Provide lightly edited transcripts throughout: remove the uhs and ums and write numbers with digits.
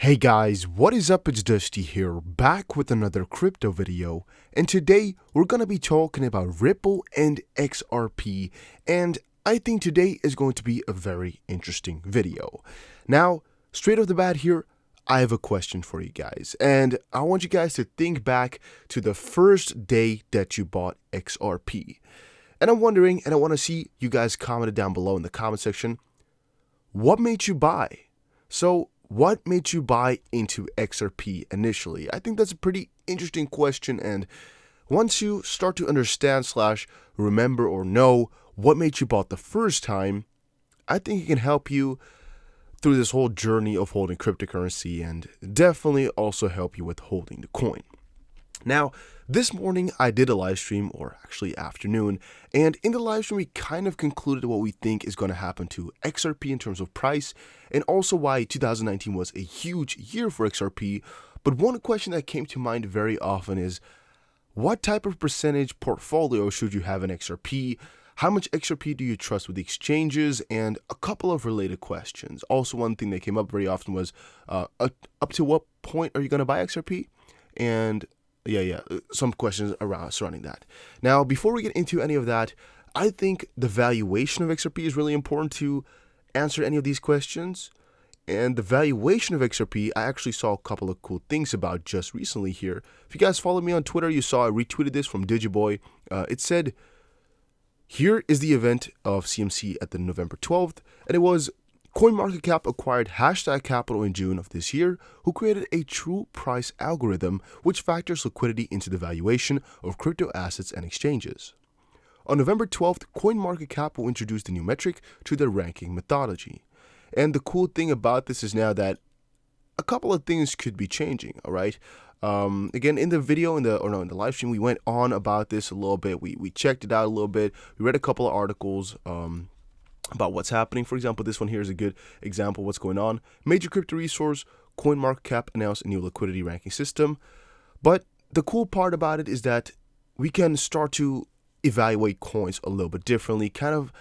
Hey guys, what is up? It's Dusty here, back with another crypto video, and today we're gonna be talking about Ripple and XRP, and I think today is going to be a very interesting video. Now, straight off the bat here, I have a question for you guys, and I want you guys to think back to the first day that you bought XRP. And I'm wondering, and I want to see you guys comment down below in the comment section, what made you buy? So, what made you buy into XRP initially? I think that's a pretty interesting question, and once you start to understand / remember or know what made you bought the first time, I think it can help you through this whole journey of holding cryptocurrency and definitely also help you with holding the coin. Now, this morning I did a live stream, or actually afternoon, and in the live stream we kind of concluded what we think is going to happen to XRP in terms of price, and also why 2019 was a huge year for XRP. But one question that came to mind very often is, what type of percentage portfolio should you have in XRP? How much XRP do you trust with the exchanges? And a couple of related questions. Also, one thing that came up very often was, up to what point are you going to buy XRP? And some questions surrounding that. Now, before we get into any of that, I think the valuation of XRP is really important to answer any of these questions. And the valuation of XRP, I actually saw a couple of cool things about just recently here. If you guys follow me on Twitter, you saw I retweeted this from Digiboy. It said, here is the event of CMC at the November 12th, and it was CoinMarketCap acquired Hashtag Capital in June of this year, who created a true price algorithm which factors liquidity into the valuation of crypto assets and exchanges. On November 12th, CoinMarketCap will introduce the new metric to their ranking methodology. And the cool thing about this is now that a couple of things could be changing, all right? Again, in the video, in the live stream, we went on about this a little bit. We checked it out a little bit. We read a couple of articles, about what's happening. For example, this one here is a good example of what's going on. Major crypto resource, CoinMarketCap announced a new liquidity ranking system. But the cool part about it is that we can start to evaluate coins a little bit differently, kind of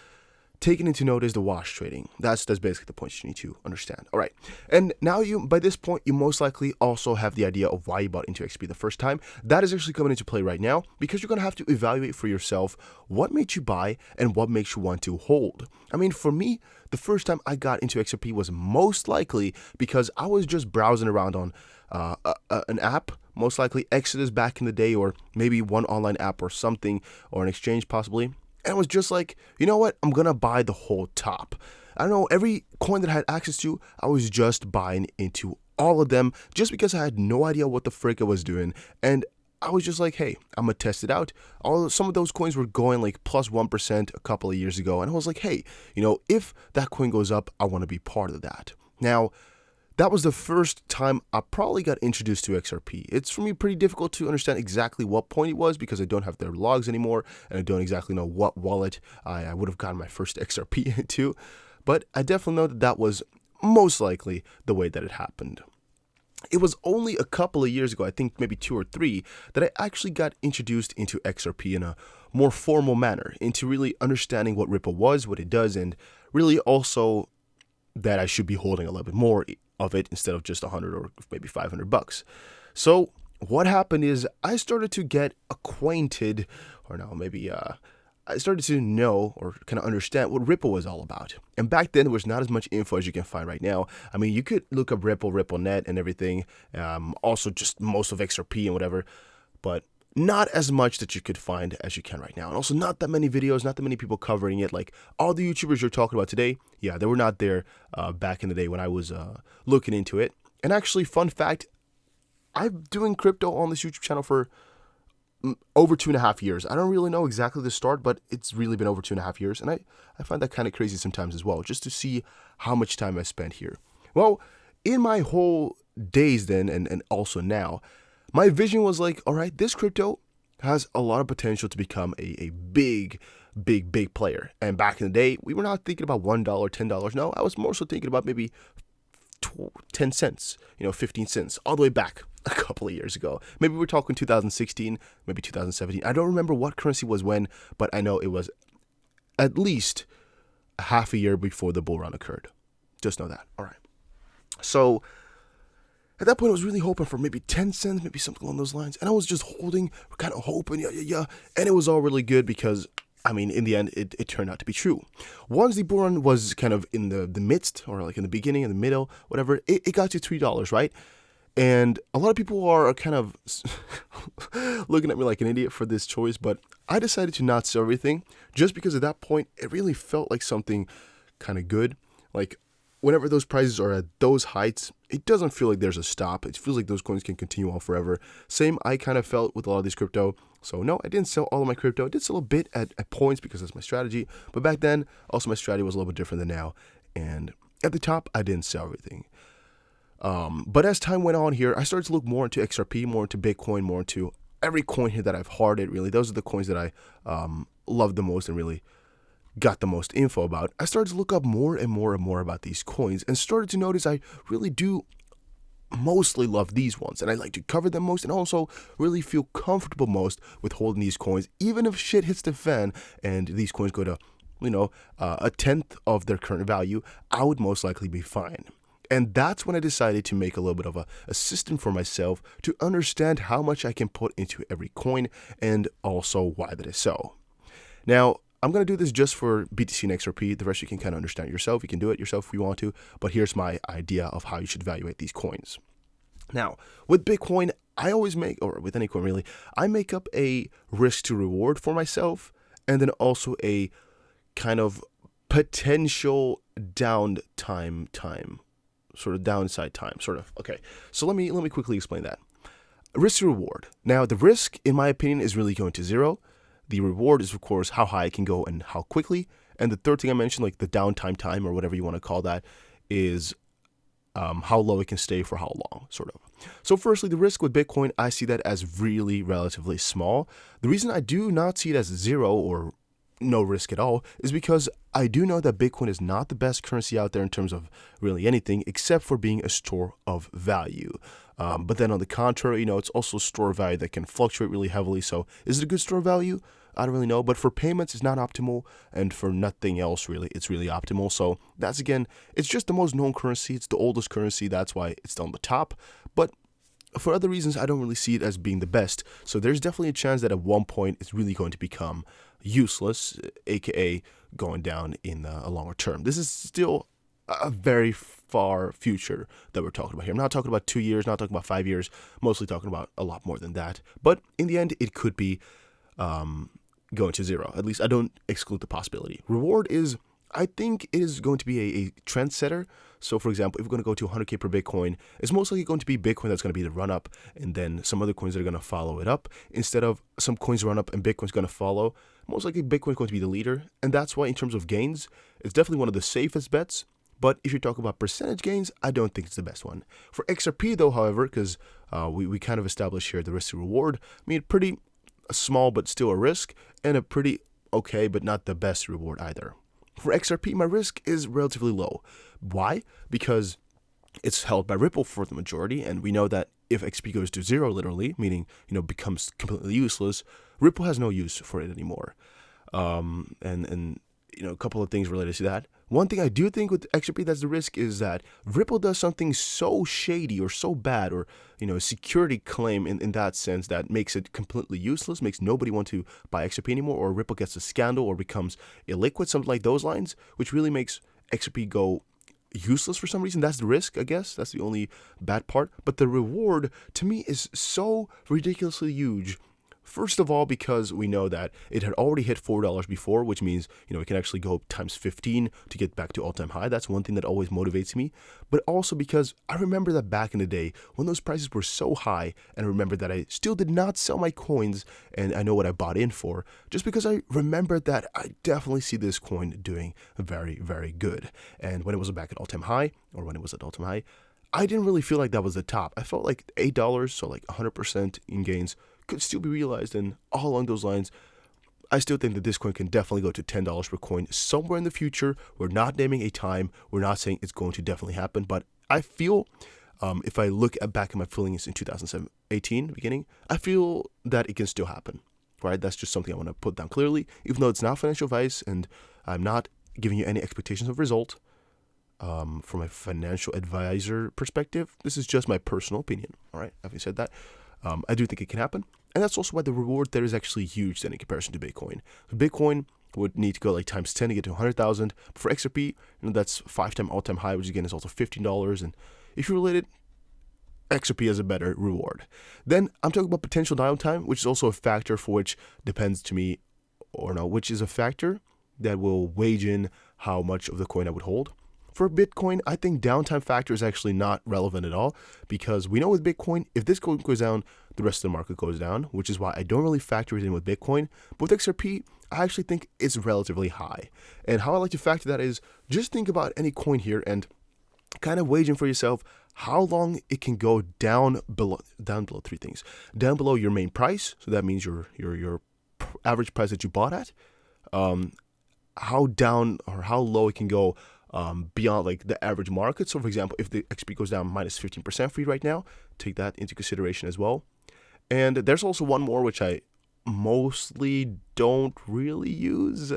taking into notice the wash trading. That's basically the point you need to understand. All right. And now by this point, you most likely also have the idea of why you bought into XP the first time. That is actually coming into play right now, because you're going to have to evaluate for yourself what made you buy and what makes you want to hold. I mean, for me, the first time I got into XRP was most likely because I was just browsing around on an app, most likely Exodus back in the day, or maybe one online app or something, or an exchange possibly. And it was just like, you know what? I'm going to buy the whole top. I don't know, every coin that I had access to, I was just buying into all of them just because I had no idea what the frick I was doing. And I was just like, hey, I'm going to test it out. Some of those coins were going like plus 1% a couple of years ago. And I was like, hey, if that coin goes up, I want to be part of that. Now, that was the first time I probably got introduced to XRP. It's for me pretty difficult to understand exactly what point it was because I don't have their logs anymore and I don't exactly know what wallet I would have gotten my first XRP into. But I definitely know that was most likely the way that it happened. It was only a couple of years ago, I think maybe 2 or 3, that I actually got introduced into XRP in a more formal manner, into really understanding what Ripple was, what it does, and really also that I should be holding a little bit more of it instead of just 100 or maybe $500. So what happened is I started to get acquainted, or no, maybe I started to know or kind of understand what Ripple was all about. And back then, there was not as much info as you can find right now. I mean, you could look up Ripple, RippleNet, and everything. Also, just most of XRP and whatever, but not as much that you could find as you can right now. And also not that many videos, not that many people covering it. Like all the YouTubers you're talking about today, yeah, they were not there back in the day when I was looking into it. And actually, fun fact, I'm doing crypto on this YouTube channel for over 2.5 years. I don't really know exactly the start, but it's really been over 2.5 years. And I find that kind of crazy sometimes as well, just to see how much time I spent here. Well, in my whole days then and also now, my vision was like, all right, this crypto has a lot of potential to become a big player. And back in the day, we were not thinking about $1, $10. No, I was more so thinking about maybe 10 cents, 15 cents, all the way back a couple of years ago. Maybe we're talking 2016, maybe 2017. I don't remember what currency was when, but I know it was at least half a year before the bull run occurred. Just know that. All right. So At that point, I was really hoping for maybe 10 cents, maybe something along those lines. And I was just holding, kind of hoping, yeah. And it was all really good because, I mean, in the end, it turned out to be true. Once the bull run was kind of in the midst, or like in the beginning, in the middle, whatever, it got to $3, right? And a lot of people are kind of looking at me like an idiot for this choice, but I decided to not sell everything just because at that point, it really felt like something kind of good. Like, whenever those prices are at those heights, it doesn't feel like there's a stop. It feels like those coins can continue on forever. Same, I kind of felt with a lot of these crypto. So no, I didn't sell all of my crypto. I did sell a bit at points because that's my strategy. But back then, also my strategy was a little bit different than now. And at the top, I didn't sell everything. But as time went on here, I started to look more into XRP, more into Bitcoin, more into every coin here that I've hearted, really. Those are the coins that I love the most and really got the most info about. I started to look up more and more about these coins and started to notice I really do mostly love these ones, and I like to cover them most and also really feel comfortable most with holding these coins, even if shit hits the fan and these coins go to, a tenth of their current value, I would most likely be fine. And that's when I decided to make a little bit of a system for myself to understand how much I can put into every coin and also why that is so. Now, I'm going to do this just for BTC and XRP. The rest you can kind of understand yourself. You can do it yourself if you want to. But here's my idea of how you should evaluate these coins. Now, with Bitcoin, I always make, or with any coin really, I make up a risk to reward for myself and then also a kind of potential downtime time, sort of downside time, sort of. Okay, so let me quickly explain that. Risk to reward. Now, the risk, in my opinion, is really going to zero. The reward is, of course, how high it can go and how quickly. And the third thing I mentioned, like the downtime time or whatever you want to call that, is how low it can stay for how long, sort of. So firstly, the risk with Bitcoin, I see that as really relatively small. The reason I do not see it as zero or no risk at all is because I do know that Bitcoin is not the best currency out there in terms of really anything except for being a store of value. But then on the contrary, it's also a store of value that can fluctuate really heavily. So is it a good store of value? I don't really know, but for payments, it's not optimal, and for nothing else, really, it's really optimal. So that's, again, it's just the most known currency. It's the oldest currency. That's why it's on the top. But for other reasons, I don't really see it as being the best. So there's definitely a chance that at one point it's really going to become useless, aka going down in a longer term. This is still a very far future that we're talking about here. I'm not talking about 2 years, not talking about 5 years, mostly talking about a lot more than that. But in the end, it could be going to zero. At least I don't exclude the possibility. Reward is, I think it is going to be a trendsetter. So for example, if we're going to go to 100K per Bitcoin, it's most likely going to be Bitcoin that's going to be the run up, and then some other coins that are going to follow it up. Instead of some coins run up and Bitcoin's going to follow, most likely Bitcoin's going to be the leader. And that's why in terms of gains, it's definitely one of the safest bets. But if you're talking about percentage gains, I don't think it's the best one. For XRP though, however, because we kind of established here the risk to reward, I mean, pretty small but still a risk, and a pretty okay but not the best reward either. For XRP, my risk is relatively low. Why? Because it's held by Ripple for the majority, and we know that if XRP goes to zero, literally, meaning, becomes completely useless, Ripple has no use for it anymore. And a couple of things related to that. One thing I do think with XRP that's the risk is that Ripple does something so shady or so bad, or, a security claim in that sense that makes it completely useless, makes nobody want to buy XRP anymore, or Ripple gets a scandal or becomes illiquid, something like those lines, which really makes XRP go useless for some reason. That's the risk, I guess. That's the only bad part. But the reward, to me, is so ridiculously huge. First of all, because we know that it had already hit $4 before, which means, it can actually go times 15 to get back to all-time high. That's one thing that always motivates me. But also because I remember that back in the day when those prices were so high, and I remember that I still did not sell my coins, and I know what I bought in for, just because I remembered that I definitely see this coin doing very, very good. And when it was back at all-time high, or when it was at all-time high, I didn't really feel like that was the top. I felt like $8, so like 100% in gains, could still be realized, and all along those lines, I still think that this coin can definitely go to $10 per coin somewhere in the future. We're not naming a time. We're not saying it's going to definitely happen, but I feel, if I look back at my feelings in 2018 beginning, I feel that it can still happen, right? That's just something I want to put down clearly, even though it's not financial advice, and I'm not giving you any expectations of result. from a financial advisor perspective. This is just my personal opinion. All right, having said that, I do think it can happen. And that's also why the reward there is actually huge then in comparison to Bitcoin. Bitcoin would need to go like times 10 to get to 100,000. For XRP, that's 5-time all-time high, which again is also $15. And if you're related, XRP has a better reward. Then I'm talking about potential downtime, which is also a factor for which depends to me or no, which is a factor that will wage in how much of the coin I would hold. For Bitcoin, I think downtime factor is actually not relevant at all because we know with Bitcoin, if this coin goes down, the rest of the market goes down, which is why I don't really factor it in with Bitcoin. But with XRP, I actually think it's relatively high. And how I like to factor that is just think about any coin here and kind of wage in for yourself how long it can go down below three things. Down below your main price, so that means your average price that you bought at. How down or how low it can go beyond like the average market. So for example, if the XP goes down minus 15% for you right now, take that into consideration as well. And there's also one more which I mostly don't really use.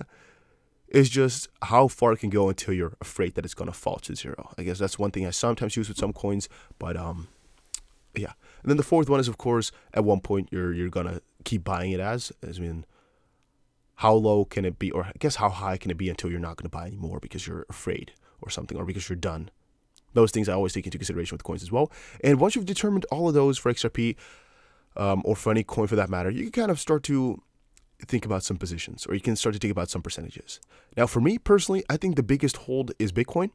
Is just how far it can go until you're afraid that it's going to fall to zero. I guess that's one thing I sometimes use with some coins, but yeah. And then the fourth one is, of course, at one point you're going to keep buying it as I mean, how low can it be, or I guess how high can it be until you're not going to buy anymore because you're afraid or something, or because you're done. Those things I always take into consideration with coins as well. And once you've determined all of those for XRP, or for any coin for that matter, you can kind of start to think about some positions, or you can start to think about some percentages. Now, for me personally, I think the biggest hold is Bitcoin.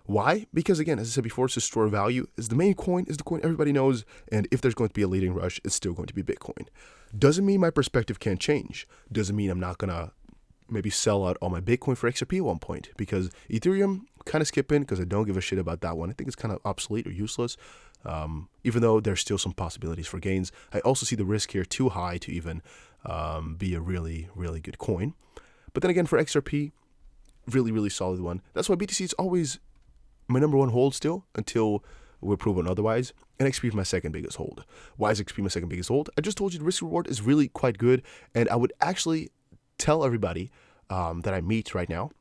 Why? Because again, as I said before, it's a store of value. Is the main coin, is the coin everybody knows, and if there's going to be a leading rush, it's still going to be Bitcoin. Doesn't mean my perspective can't change. Doesn't mean I'm not gonna maybe sell out all my Bitcoin for XRP at one point, because Ethereum kind of skipping because I don't give a shit about that one. I think it's kind of obsolete or useless. Even though there's still some possibilities for gains, I also see the risk here too high to even be a really, really good coin. But then again, for XRP, really, really solid one. That's why BTC is always my number one hold still until we're proven otherwise. And XP is my second biggest hold. Why is XP my second biggest hold? I just told you the risk reward is really quite good. And I would actually tell everybody that I meet right now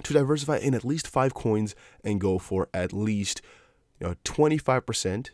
to diversify in at least 5 coins and go for at least 25%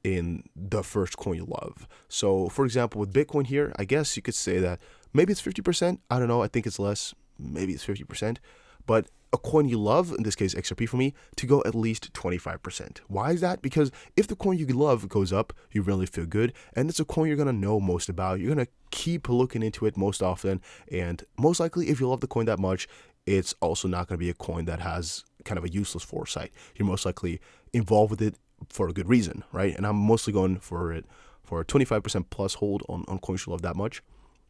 in the first coin you love. So for example, with Bitcoin here, I guess you could say that maybe it's 50%. I don't know. I think it's less. Maybe it's 50%. But a coin you love, in this case XRP for me, to go at least 25%. Why is that? Because if the coin you love goes up, you really feel good. And it's a coin you're going to know most about. You're going to keep looking into it most often. And most likely, if you love the coin that much, it's also not going to be a coin that has kind of a useless foresight. You're most likely involved with it for a good reason, right? And I'm mostly going for it for a 25% plus hold on coins you love that much.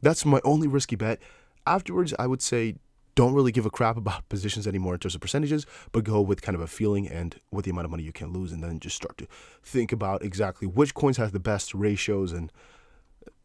That's my only risky bet. Afterwards, I would say don't really give a crap about positions anymore in terms of percentages, but go with kind of a feeling and with the amount of money you can lose, and then just start to think about exactly which coins has the best ratios and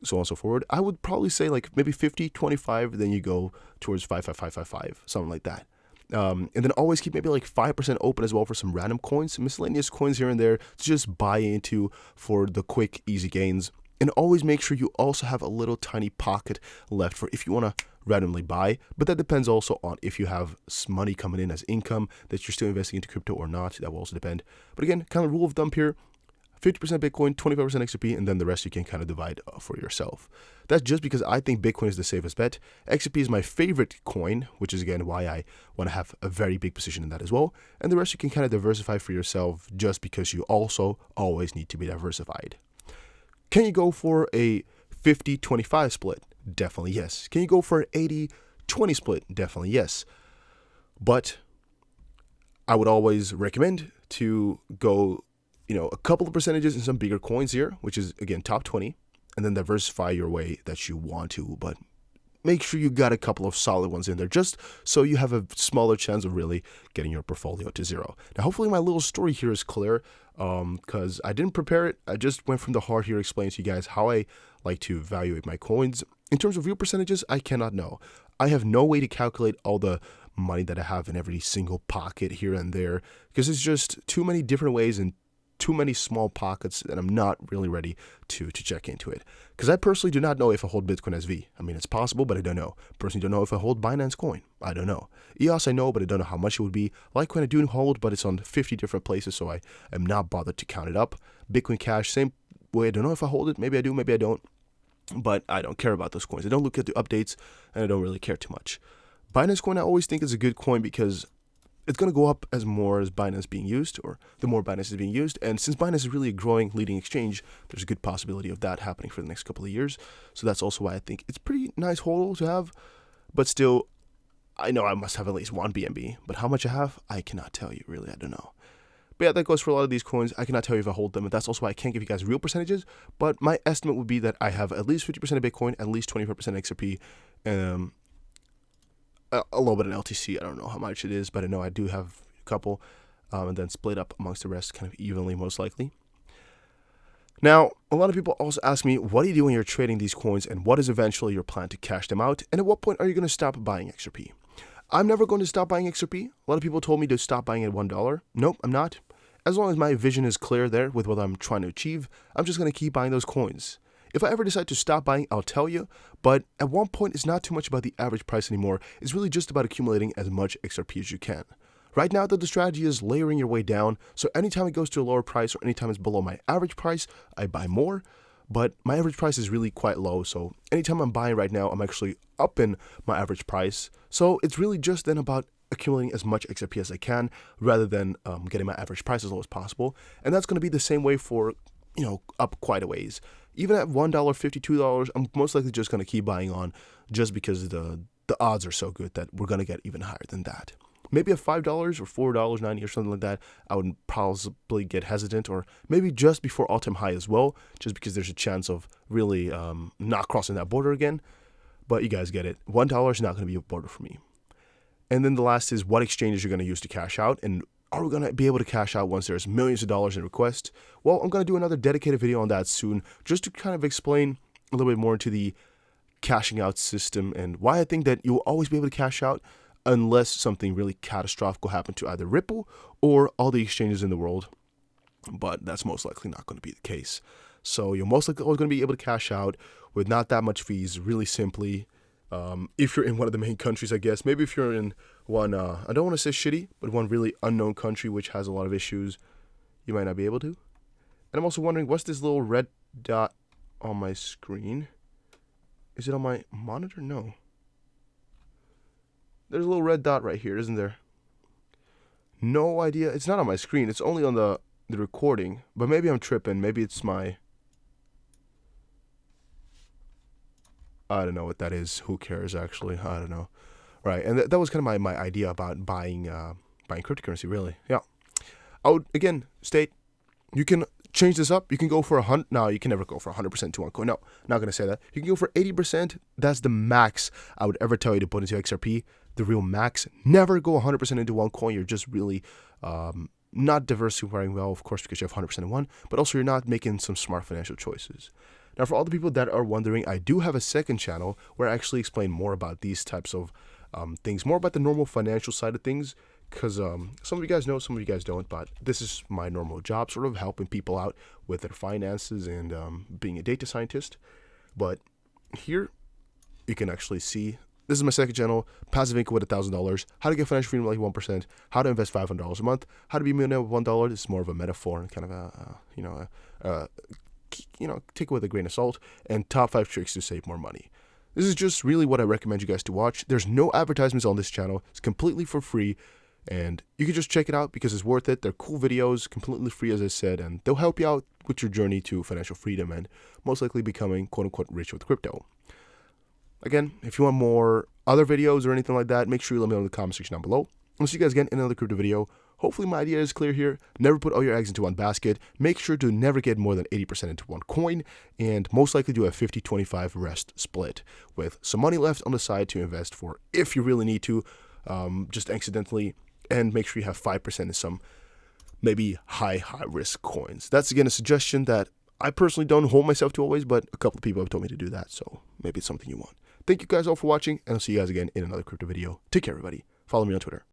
so on and so forth. I would probably say like maybe 50-25, then you go towards 5-5-5-5-5, something like that. And then always keep maybe like 5% open as well for some random coins, miscellaneous coins here and there to just buy into for the quick, easy gains. And always make sure you also have a little tiny pocket left for if you want to randomly buy. But that depends also on if you have money coming in as income that you're still investing into crypto or not. That will also depend. But again, kind of rule of thumb here, 50% Bitcoin, 25% XRP, and then the rest you can kind of divide for yourself. That's just because I think Bitcoin is the safest bet. XRP is my favorite coin, which is again why I want to have a very big position in that as well. And the rest you can kind of diversify for yourself just because you also always need to be diversified. Can you go for a 50-25 split? Definitely yes. Can you go for an 80-20 split? Definitely yes. But I would always recommend to go a couple of percentages in some bigger coins here, which is, again, top 20, and then diversify your way that you want to. But make sure you got a couple of solid ones in there just so you have a smaller chance of really getting your portfolio to zero. Now, hopefully my little story here is clear because I didn't prepare it. I just went from the heart here explaining to you guys how I like to evaluate my coins. In terms of real percentages, I cannot know. I have no way to calculate all the money that I have in every single pocket here and there because it's just too many different ways and too many small pockets that I'm not really ready to check into it. Because I personally do not know if I hold Bitcoin SV. I mean, it's possible, but I don't know. Personally don't know if I hold Binance Coin. I don't know. EOS I know, but I don't know how much it would be. Litecoin I do hold, but it's on 50 different places, so I am not bothered to count it up. Bitcoin Cash, same way. I don't know if I hold it. Maybe I do, maybe I don't. But I don't care about those coins. I don't look at the updates, and I don't really care too much. Binance Coin I always think is a good coin because it's going to go up as more as Binance being used, or the more Binance is being used. And since Binance is really a growing leading exchange, there's a good possibility of that happening for the next couple of years. So that's also why I think it's pretty nice hold to have. But still, I know I must have at least one BNB. But how much I have, I cannot tell you, really. I don't know. But yeah, that goes for a lot of these coins. I cannot tell you if I hold them, and that's also why I can't give you guys real percentages. But my estimate would be that I have at least 50% of Bitcoin, at least 25% XRP, a little bit in LTC. I don't know how much it is, but I know I do have a couple, and then split up amongst the rest kind of evenly, most likely. Now, a lot of people also ask me, what do you do when you're trading these coins, and what is eventually your plan to cash them out, and at what point are you going to stop buying XRP? I'm never going to stop buying XRP. A lot of people told me to stop buying at $1. Nope, I'm not. As long as my vision is clear there with what I'm trying to achieve, I'm just going to keep buying those coins. If I ever decide to stop buying, I'll tell you, but at one point, it's not too much about the average price anymore. It's really just about accumulating as much XRP as you can. Right now, the strategy is layering your way down, so anytime it goes to a lower price or anytime it's below my average price, I buy more, but my average price is really quite low, so anytime I'm buying right now, I'm actually upping my average price. So it's really just then about accumulating as much XRP as I can rather than getting my average price as low as possible. And that's going to be the same way for, up quite a ways. Even at $1, $52, I'm most likely just going to keep buying on just because the odds are so good that we're going to get even higher than that. Maybe at $5 or $4.90 or something like that, I would probably get hesitant, or maybe just before all-time high as well, just because there's a chance of really not crossing that border again. But you guys get it. $1 is not going to be a border for me. And then the last is what exchanges you're going to use to cash out, and are we going to be able to cash out once there's millions of dollars in requests? Well, I'm going to do another dedicated video on that soon, just to kind of explain a little bit more into the cashing out system and why I think that you'll always be able to cash out unless something really catastrophic will happen to either Ripple or all the exchanges in the world. But that's most likely not going to be the case. So you're most likely always going to be able to cash out with not that much fees, really simply. If you're in one of the main countries, I guess. Maybe if you're in one, I don't want to say shitty, but one really unknown country which has a lot of issues, you might not be able to. And I'm also wondering, what's this little red dot on my screen? Is it on my monitor? No. There's a little red dot right here, isn't there? No idea. It's not on my screen. It's only on the recording. But maybe I'm tripping. Maybe it's my... I don't know what that is. Who cares, actually? I don't know. Right, and that was kind of my idea about buying cryptocurrency, really. Yeah. I would, again, state, you can change this up. You can go for 100. No, you can never go for 100% to one coin. No, not going to say that. You can go for 80%. That's the max I would ever tell you to put into XRP. The real max. Never go 100% into one coin. You're just really not diversifying well, of course, because you have 100% in one, but also you're not making some smart financial choices. Now, for all the people that are wondering, I do have a second channel where I actually explain more about these types of things, more about the normal financial side of things, because some of you guys know, some of you guys don't, but this is my normal job, sort of helping people out with their finances and being a data scientist. But here, you can actually see, this is my second channel, passive income with $1,000, how to get financial freedom like 1%, how to invest $500 a month, how to be a millionaire with $1. This is more of a metaphor and kind of take it with a grain of salt, and top 5 tricks to save more money. This is just really what I recommend you guys to watch. There's no advertisements on this channel. It's completely for free, and you can just check it out because it's worth it. They're cool videos, completely free, as I said, and they'll help you out with your journey to financial freedom and most likely becoming quote-unquote rich with crypto. Again, if you want more other videos or anything like that, make sure you let me know in the comment section down below. I'll see you guys again in another crypto video. Hopefully my idea is clear here. Never put all your eggs into one basket. Make sure to never get more than 80% into one coin, and most likely do a 50-25 rest split with some money left on the side to invest for if you really need to, just accidentally, and make sure you have 5% in some maybe high risk coins. That's again a suggestion that I personally don't hold myself to always, but a couple of people have told me to do that, so maybe it's something you want. Thank you guys all for watching, and I'll see you guys again in another crypto video. Take care, everybody. Follow me on Twitter.